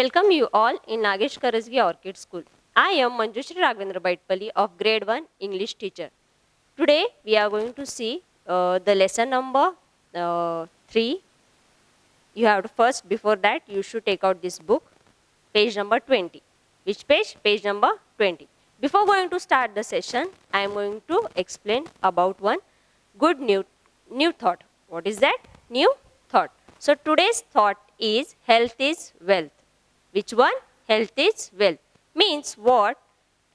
welcome you all in Nagesh Karasgi Orchid School. I am Manjushri Raghavendra Baitpalli of Grade 1 English teacher. Today we are going to see the lesson number 3. You have to first, before that, you should take out this book, page number 20. Which page? Page number 20. Before going to start the session, I am going to explain about one good new thought. What is that? New thought. So today's thought is health is wealth. Which one? Health is wealth. Means what?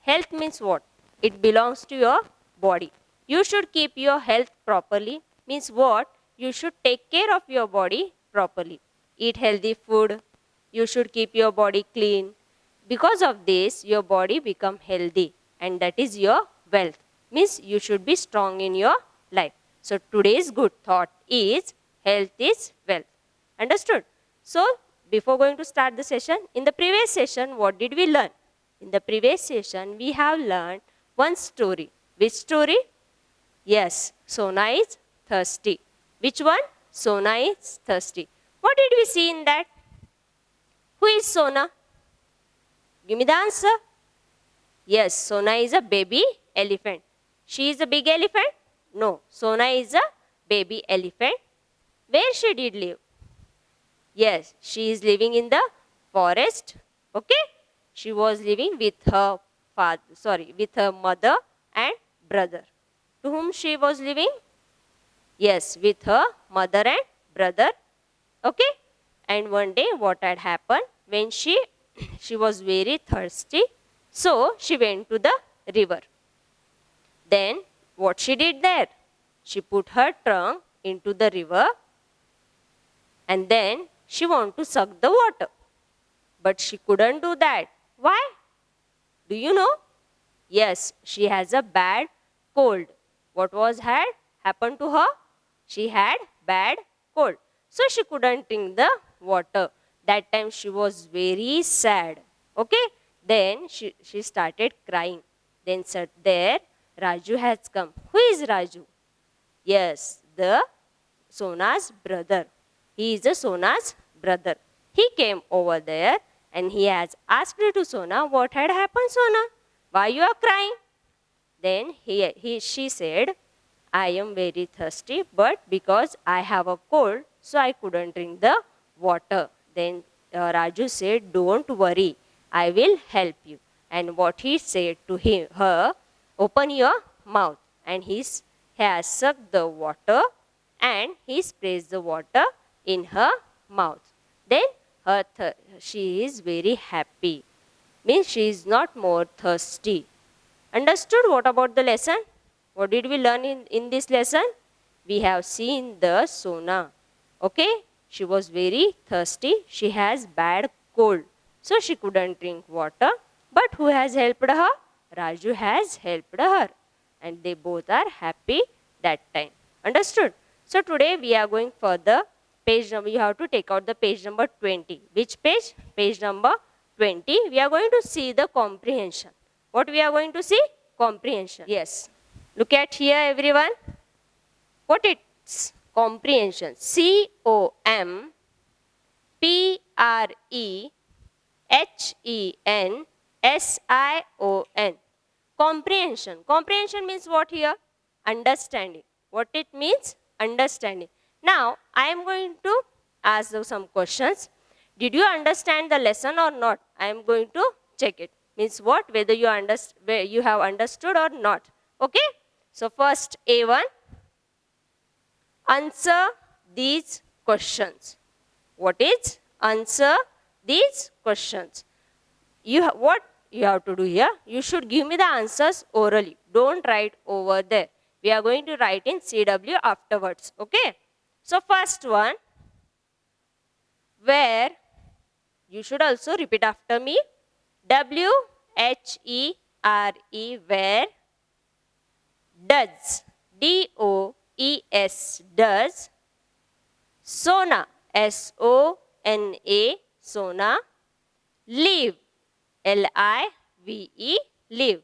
Health means what? It belongs to your body. You should keep your health properly. Means what? You should take care of your body properly. Eat healthy food. You should keep your body clean. Because of this, your body become healthy, and that is your wealth. Means you should be strong in your life. So today's good thought is health is wealth. Understood? So before going to start the session, in the previous session, what did we learn? In the previous session, we have learned one story. Which story? Yes, Sona is thirsty. Which one? Sona is thirsty. What did we see in that? Who is Sona? Give me the answer. Yes, Sona is a baby elephant. She is a big elephant? No, Sona is a baby elephant. Where she did live? Yes, she is living in the forest. Okay? She was living with her with her mother and brother. To whom she was living? Yes, with her mother and brother. Okay? And one day what had happened, when she was very thirsty, so she went to the river. Then what she did there? She put her trunk into the river and then she wanted to suck the water. But she couldn't do that. Why? Do you know? Yes, she has a bad cold. What had happened to her? She had bad cold. So she couldn't drink the water. That time she was very sad. Okay? Then she started crying. Then said there, Raju has come. Who is Raju? Yes, the Sona's brother. He is a Sona's brother. He came over there and he has asked to Sona, what had happened, Sona? Why you are crying? Then she said, I am very thirsty, but because I have a cold, so I couldn't drink the water. Then Raju said, don't worry, I will help you. And what he said to her, open your mouth. And he has sucked the water and he sprays the water in her mouth. Then she is very happy. Means she is not more thirsty. Understood? What about the lesson? What did we learn in this lesson? We have seen the Sona. Okay? She was very thirsty. She has bad cold. So she couldn't drink water. But who has helped her? Raju has helped her. And they both are happy that time. Understood? So today we are going further. Page number, you have to take out the page number 20. Which page? Page number 20. We are going to see the comprehension. What we are going to see? Comprehension. Yes. Look at here, everyone. What it's comprehension? C-O-M-P-R-E-H-E-N-S-I-O-N. Comprehension. Comprehension means what here? Understanding. What it means? Understanding. Now, I am going to ask some questions. Did you understand the lesson or not? I am going to check it. Means what? Whether you have understood or not. Okay? So, first A1. Answer these questions. What is? Answer these questions. What you have to do here? You should give me the answers orally. Don't write over there. We are going to write in CW afterwards. Okay? So first one, where, you should also repeat after me, W-H-E-R-E, where, does, D-O-E-S, does, Sona, S-O-N-A, Sona, live, L-I-V-E, live.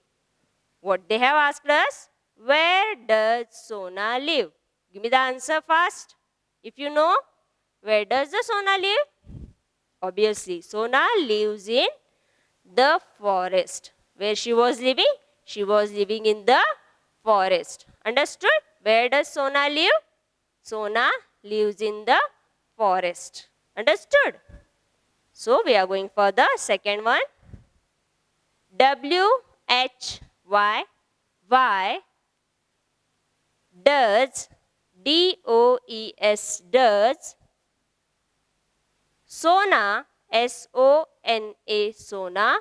What they have asked us? Where does Sona live? Give me the answer fast. If you know, where does the Sona live? Obviously, Sona lives in the forest. Where she was living? She was living in the forest. Understood? Where does Sona live? Sona lives in the forest. Understood? So we are going for the second one. WHY does DOES does Sona SONA Sona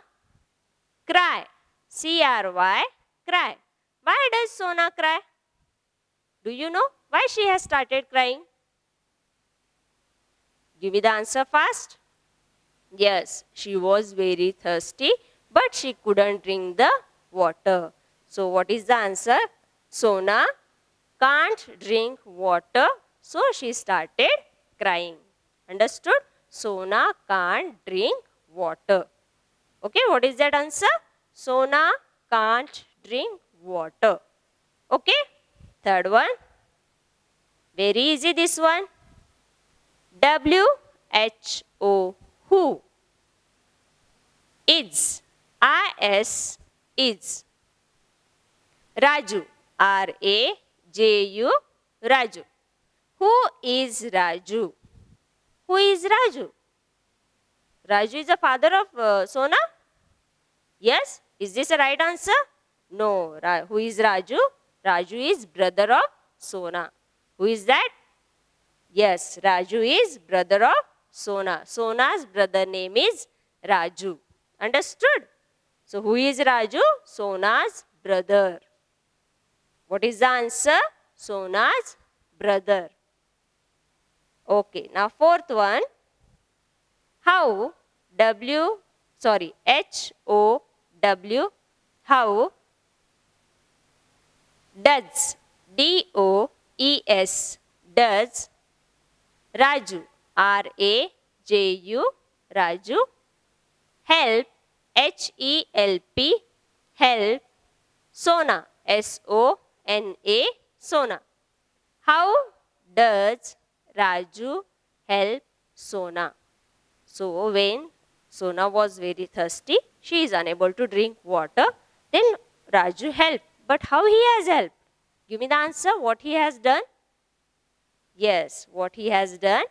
cry CRY cry. Why does Sona cry? Do you know why she has started crying? Give me the answer fast. Yes, she was very thirsty, but she couldn't drink the water. So what is the answer? Sona can't drink water, so she started crying. Understood? Sona can't drink water. Okay, what is that answer? Sona can't drink water. Okay, third one. Very easy this one. WHO who is is Raju RAJU Raju. Who is Raju? Who is Raju? Raju is the father of Sona? Yes? Is this a right answer? No. Who is Raju? Raju is brother of Sona. Who is that? Yes, Raju is brother of Sona. Sona's brother name is Raju. Understood? So who is Raju? Sona's brother. What is the answer? Sona's brother. Okay, now fourth one. How HOW how does DOES does Raju RAJU Raju help HELP help Sona SONA Sona. How does Raju help Sona? So when Sona was very thirsty, she is unable to drink water. Then Raju helped. But how he has helped? Give me the answer. What he has done? Yes, what he has done?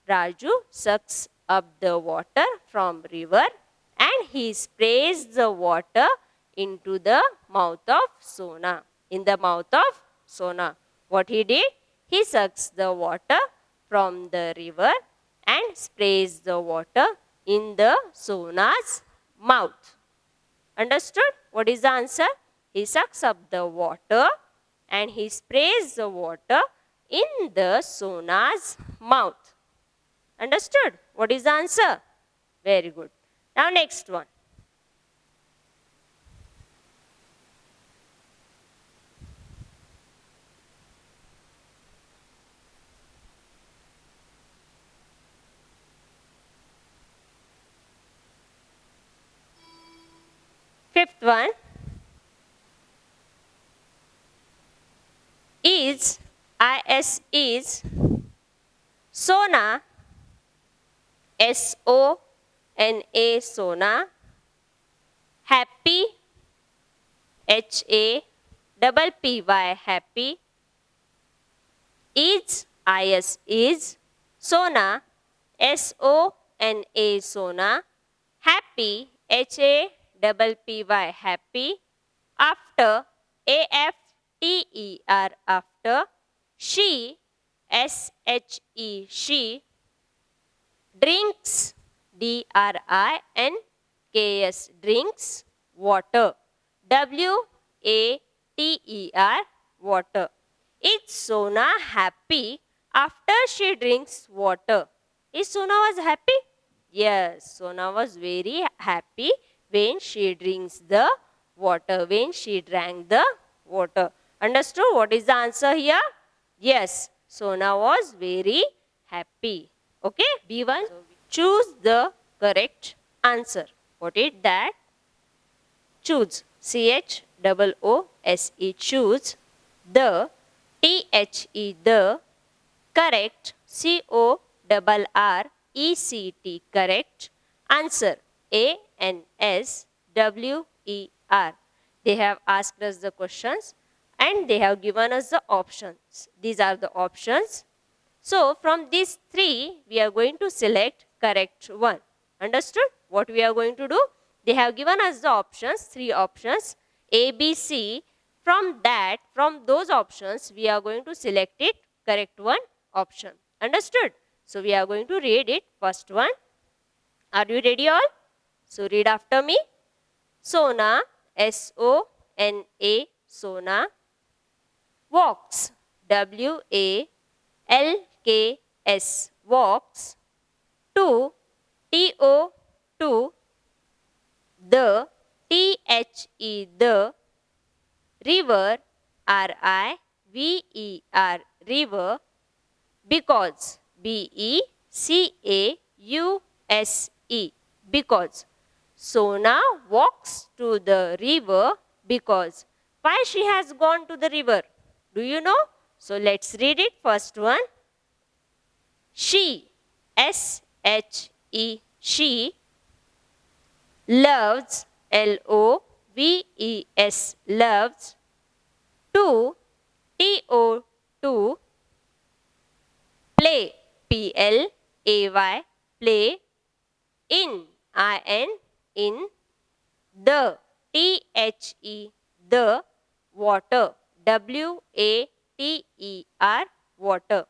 Raju sucks up the water from river and he sprays the water into the mouth of Sona. In the mouth of Sona. What he did? He sucks the water from the river and sprays the water in the Sona's mouth. Understood? What is the answer? He sucks up the water and he sprays the water in the Sona's mouth. Understood? What is the answer? Very good. Now next one. Fifth one is Sona SONA Sona happy HAPPY happy is Sona SONA Sona happy HAPPY happy after AFTER after she she drinks DRINKS drinks water WATER water. Is Sona happy after she drinks water? Is Sona was happy? Yes, Sona was very happy when she drinks the water, when she drank the water. Understood? What is the answer here? Yes, Sona was very happy. Okay, B1. Choose the correct answer. What is that? Choose. CHOOSE. Choose. The. THE. The. Correct. CORR. W-E-C-T. Correct. Answer A-N-S-W-E-R. They have asked us the questions and they have given us the options. These are the options. So from these three, we are going to select correct one. Understood? What we are going to do? They have given us the options, three options, A, B, C. From that, from those options, we are going to select it correct one option. Understood? So we are going to read it. First one. Are you ready all? So read after me. Sona, S-O-N-A, Sona, walks, W-A-L-K-S, walks, to, T-O, to, the, T-H-E, the, river, R-I-V-E-R, river, because, B-E-C-A-U-S-E, because. Sona walks to the river because. Why she has gone to the river? Do you know? So let's read it. First one. She, S-H-E, she, loves, L-O-V-E-S, loves, to, T-O, to, play, P-L-A-Y, play, in, I-N, in, the, T-H-E, the, water, W-A-T-E-R, water.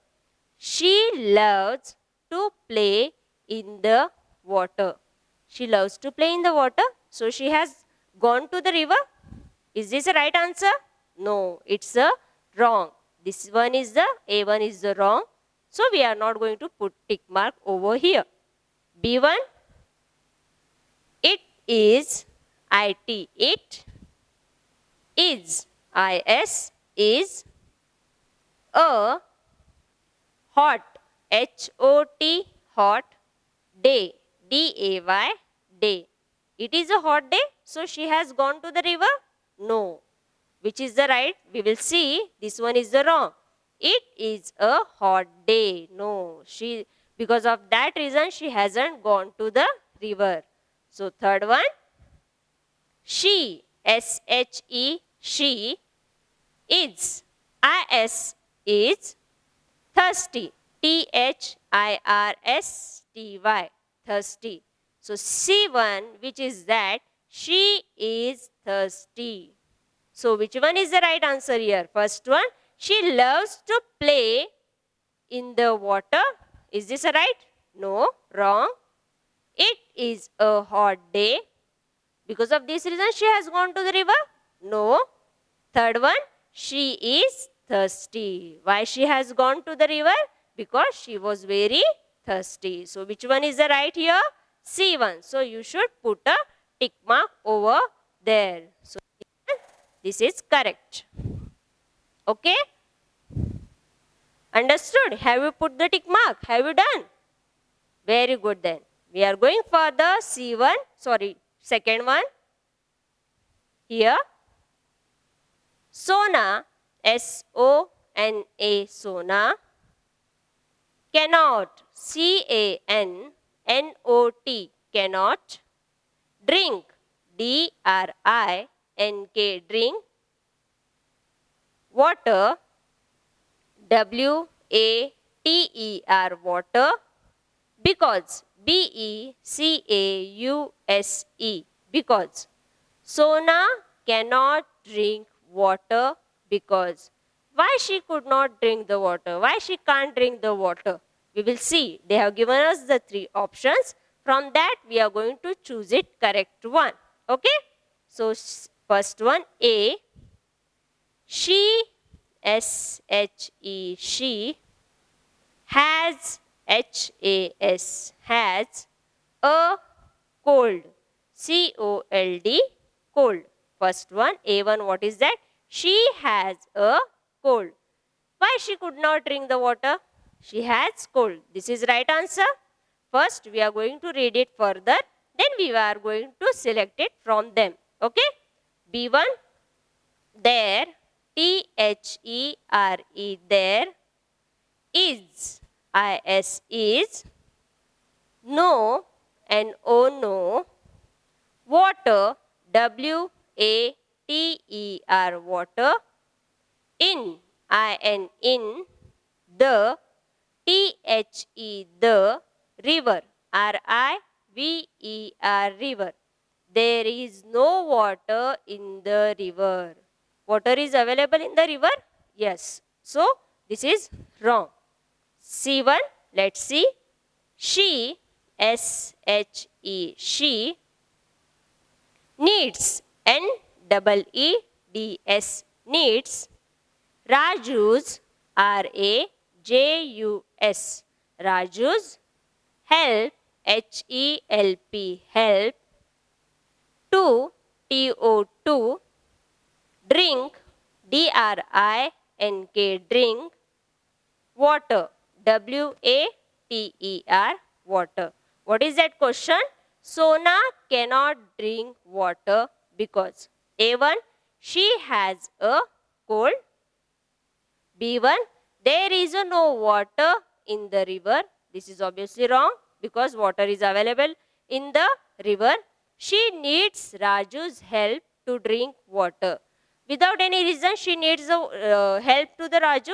She loves to play in the water. She loves to play in the water. So she has gone to the river. Is this a right answer? No, it's a wrong. This one is the, A1 is the wrong. So we are not going to put tick mark over here. B1, it is, IT, it, is, IS, is, a, hot, H-O-T, hot, day, D-A-Y, day. It is a hot day, so she has gone to the river? No. Which is the right? We will see. This one is the wrong. It is a hot day. No. Because of that reason, she hasn't gone to the river. So, third one. She, S-H-E, she, is, I-S, is, thirsty, T-H-I-R-S-T-Y, thirsty. So, C1, which is that, she is thirsty. So, which one is the right answer here? First one, she loves to play in the water. Is this a right? No, wrong. It is a hot day. Because of this reason, she has gone to the river? No. Third one, she is thirsty. Why she has gone to the river? Because she was very thirsty. So, which one is the right here? C1. So, you should put a tick mark over there. So, this is correct. Okay? Understood? Have you put the tick mark? Have you done? Very good then. We are going for the C1. Sorry, second one. Here. Sona, S-O-N-A, Sona, cannot, C-A-N-N-O-T, cannot, drink, D-R-I-N-K, drink, water, W-A-T-E-R, water, because, B-E-C-A-U-S-E, because. Sona cannot drink water because. Why she could not drink the water? Why she can't drink the water? We will see. They have given us the three options. From that, we are going to choose it correct one. Okay? So, first one, A. She, S-H-E, she, has, H-A-S, has, a cold, C-O-L-D, cold. First one, A1, what is that? She has a cold. Why she could not drink the water? She has cold. This is right answer. First, we are going to read it further. Then we are going to select it from them. Okay? B1, there, T-H-E-R-E, there, is, I-S, is, a, cold, C-O-L-D, cold. First one, A1, what is that? She has a cold. Why she could not drink the water? She has cold. This is right answer. First, we are going to read it further. Then we are going to select it from them. Okay? B1, there, T-H-E-R-E, there, is, No, N-O, no. Water, W-A-T-E-R, water. In, I-N, in. The, T-H-E, the. River, R-I-V-E-R, river. There is no water in the river. Water is available in the river? Yes. So, this is wrong. C1, let's see. She, S-H-E, she, needs, N-E-E-D-S, needs. Raju's, R-A-J-U-S, Raju's. Help, H-E-L-P, help. To, T-O-2. Drink, D-R-I-N-K, drink. Water, W-A-T-E-R, water. What is that question? Sona cannot drink water because A1, she has a cold. B1, there is no water in the river. This is obviously wrong because water is available in the river. She needs Raju's help to drink water. Without any reason, she needs help to the Raju.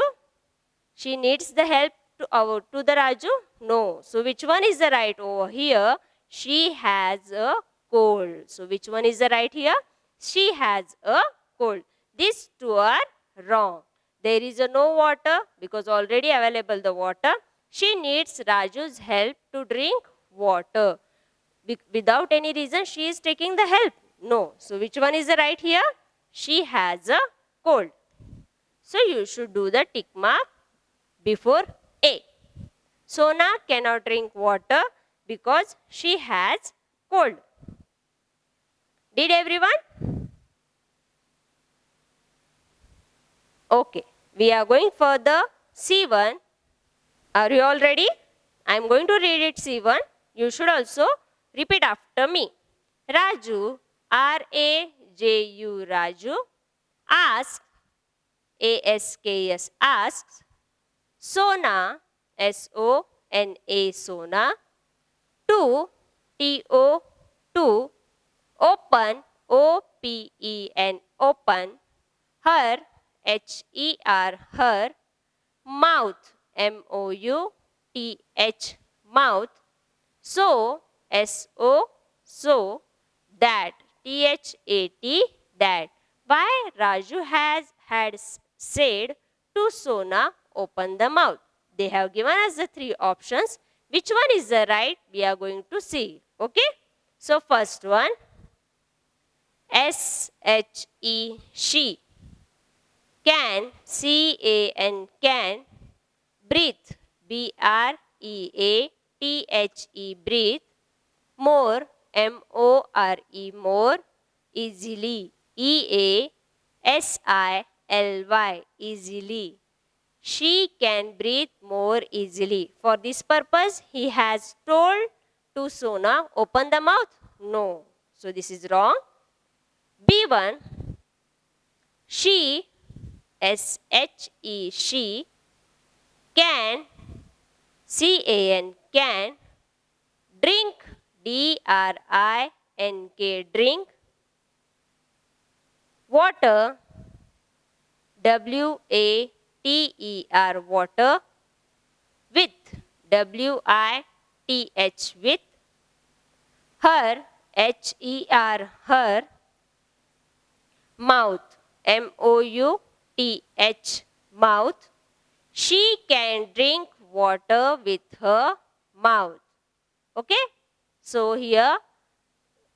She needs the help to the Raju? No. So which one is the right over here? She has a cold. So which one is the right here? She has a cold. These two are wrong. There is no water because already available the water. She needs Raju's help to drink water. Without any reason, she is taking the help. No. So which one is the right here? She has a cold. So you should do the tick mark before A. Sona cannot drink water because she has cold. Did everyone? Okay. We are going further. C1. Are you all ready? I am going to read it C1. You should also repeat after me. Raju, R-A-J-U, Raju, asks, A-S-K-S, asks, Sona, S-O-N-A, Sona, to, T-O, open, O-P-E-N, open, her, H-E-R, her, mouth, M-O-U-T-H, mouth, so, S-O, so, that, T-H-A-T, that. Why Raju had said to Sona, open the mouth. They have given us the three options. Which one is the right? We are going to see. Okay. So first one, S-H-E, she. Can, C-A-N, can. Breathe, B-R-E-A-T-H-E, breathe. More, M-O-R-E, more. Easily, E-A-S-I-L-Y, easily. She can breathe more easily. For this purpose, he has told to Sona, open the mouth. No. So this is wrong. B1, she, S-H-E, she, can, C-A-N, can, drink, D-R-I-N-K, drink, water, W-A-T-E-R, water, with, W-I-T-H, with, her, H-E-R, her, mouth, M-O-U-T-H, mouth. She can drink water with her mouth. Okay? So here,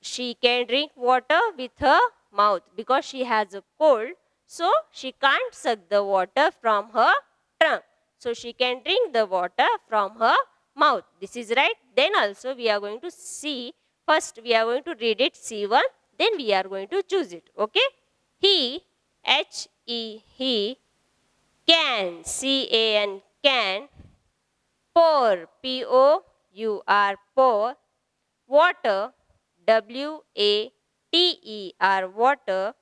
she can drink water with her mouth because she has a cold. So she can't suck the water from her trunk. So she can drink the water from her mouth. This is right. Then also we are going to see. First we are going to read it C1. Then we are going to choose it. Okay? He, H-E, he, can, C-A-N, can, pour, P-O-U-R, pour, water, W-A-T-E-R, water,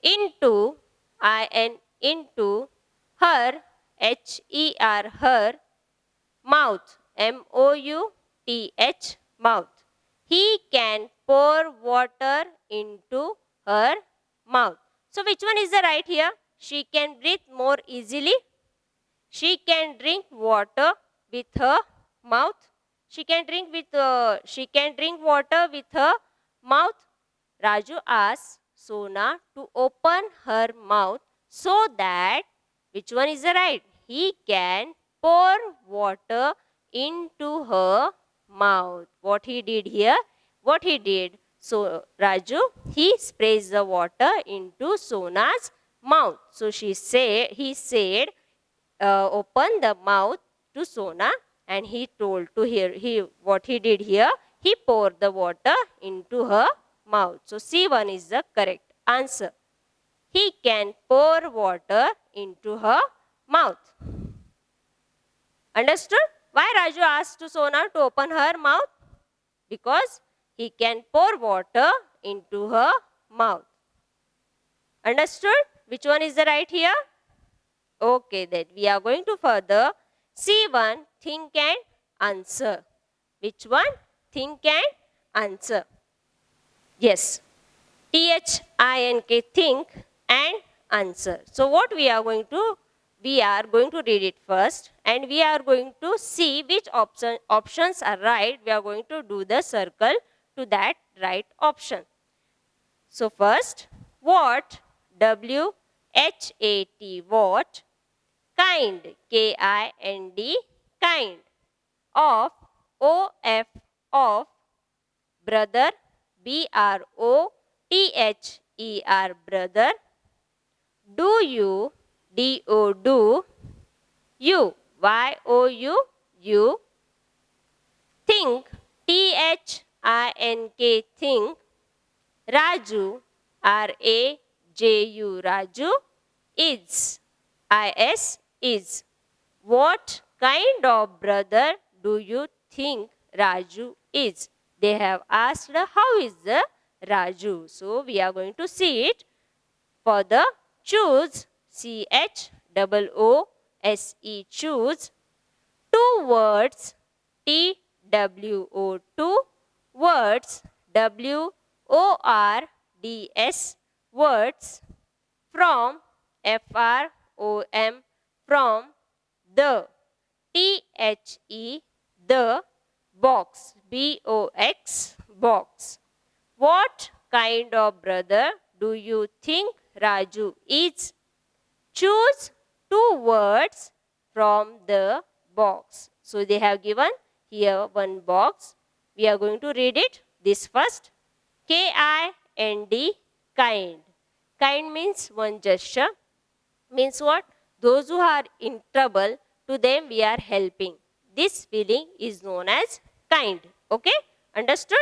into, I-N, into, her, H-E-R, her, mouth, M-O-U-T-H, mouth. He can pour water into her mouth. So which one is the right here? She can breathe more easily. She can drink water with her mouth. She can drink water with her mouth. Raju asks Sona to open her mouth so that, which one is the right? He can pour water into her mouth. What he did here? What he did? So Raju, he sprays the water into Sona's mouth. So he said, open the mouth to Sona, and he told to her, what he did here, he poured the water into her mouth. So C1 is the correct answer. He can pour water into her mouth. Understood? Why Raju asked to Sona to open her mouth? Because he can pour water into her mouth. Understood? Which one is the right here? Okay, then we are going to further C1, think and answer. Which one? Think and answer. Yes. T-H-I-N-K, think and answer. So what we are going to read it first, and we are going to see which options are right. We are going to do the circle to that right option. So first, what, W-H-A-T, what, kind, K-I-N-D, kind, of, O-F, of, brother, B-R-O-T-H-E-R, brother, do you, D-O, do, you, Y-O-U, you, think, T-H-I-N-K, think, Raju, R-A-J-U, Raju, is, I-S, is. What kind of brother do you think Raju is? They have asked how is the Raju. So we are going to see it. For the choose, C-H-O-O-S-E, choose, two words, T-W-O, two words, W-O-R-D-S, words, from, F-R-O-M, from, the, T-H-E, the, box, B-O-X, box. What kind of brother do you think Raju is? Choose two words from the box. So they have given here one box. We are going to read it. This first, K-I-N-D, kind. Kind means one gesture. Means what? Those who are in trouble, to them we are helping. This feeling is known as kind. Okay? Understood?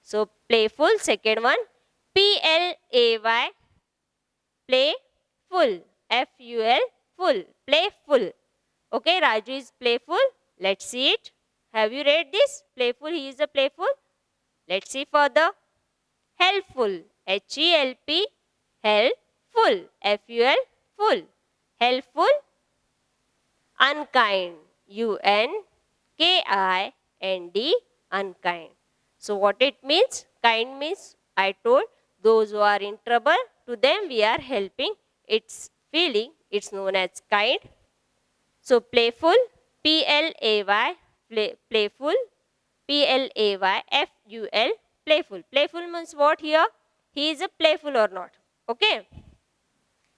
So playful, second one, P-L-A-Y, playful, F-U-L, full, playful. Okay, Raju is playful. Let's see it. Have you read this? Playful, he is a playful. Let's see further. Helpful, H-E-L-P, helpful, F-U-L, full, helpful. Unkind, U-N-K-I-N-D, unkind. So what it means? Kind means, I told, those who are in trouble, to them we are helping. Its feeling, it's known as kind. So playful, P-L-A-Y, playful, P-L-A-Y, F-U-L, playful. Playful means what here? He is a playful or not. Okay.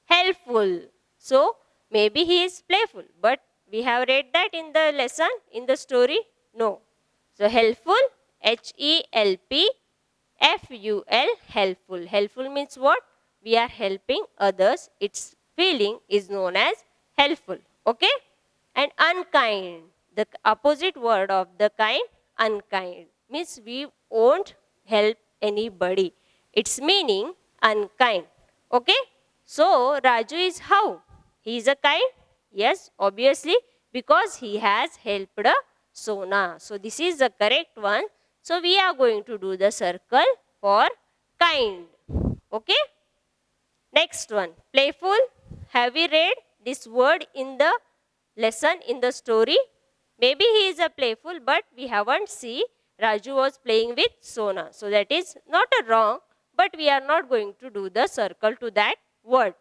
Helpful. So maybe he is playful, but we have read that in the lesson, in the story? No. So helpful, H-E-L-P-F-U-L, helpful. Helpful means what? We are helping others. Its feeling is known as helpful. Okay? And unkind, the opposite word of the kind, unkind, means we won't help anybody. Its meaning unkind. Okay? So Raju is how? He is a kind? Yes, obviously, because he has helped Sona. So this is the correct one. So we are going to do the circle for kind. Okay? Next one, playful. Have we read this word in the lesson, in the story? Maybe he is a playful, but we haven't seen Raju was playing with Sona. So that is not a wrong, but we are not going to do the circle to that word.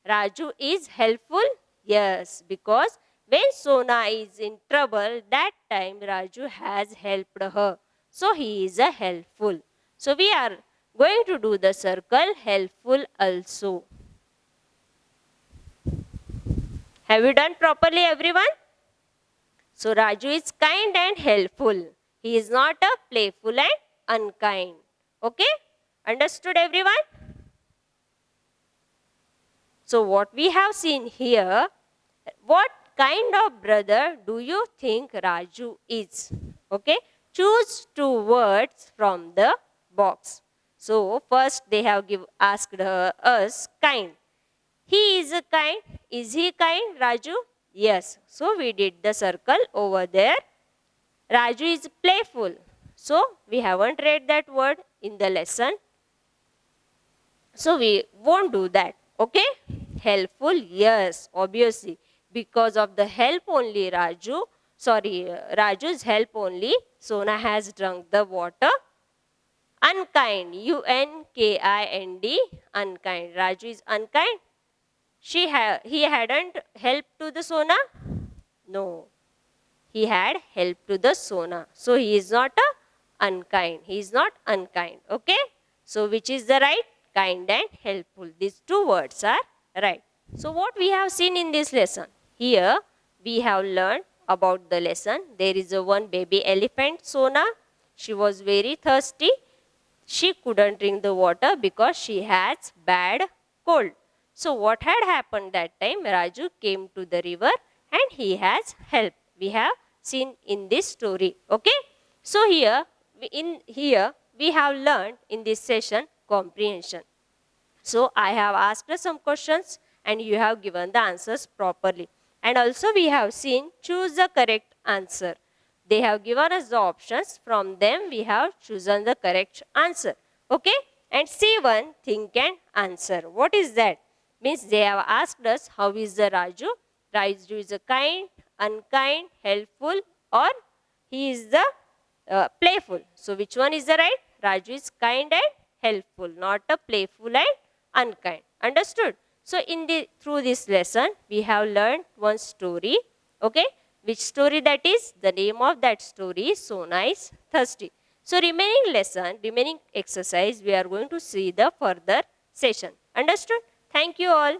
Raju is helpful? Yes, because when Sona is in trouble, that time Raju has helped her. So he is a helpful. So we are going to do the circle helpful also. Have you done properly, everyone? So Raju is kind and helpful. He is not a playful and unkind. Okay? Understood, everyone? So what we have seen here, what kind of brother do you think Raju is? Okay? Choose two words from the box. So first they have asked us kind. He is a kind. Is he kind, Raju? Yes. So we did the circle over there. Raju is playful. So we haven't read that word in the lesson. So we won't do that. Okay? Helpful? Yes, obviously. Because of the help only Raju's help only, Sona has drunk the water. Unkind, UNKIND, unkind. Raju is unkind. He hadn't helped to the Sona? No. He had helped to the Sona. So he is not unkind. He is not unkind. Okay? So which is the right? Kind and helpful. These two words are right. So what we have seen in this lesson? Here we have learned about the lesson. There is a one baby elephant, Sona. She was very thirsty. She couldn't drink the water because she has bad cold. So what had happened that time? Raju came to the river and he has helped. We have seen in this story. Okay? So here we have learned in this session comprehension. So I have asked some questions and you have given the answers properly. And also we have seen choose the correct answer. They have given us the options. From them we have chosen the correct answer. Okay? And C1, think and answer. What is that? Means they have asked us how is the Raju. Raju is a kind, unkind, helpful, or he is the playful. So which one is the right? Raju is kind and helpful, not a playful and unkind. Understood? So through this lesson, we have learned one story. Okay? Which story that is? The name of that story is Sona is Thirsty. So remaining exercise, we are going to see the further session. Understood? Thank you all.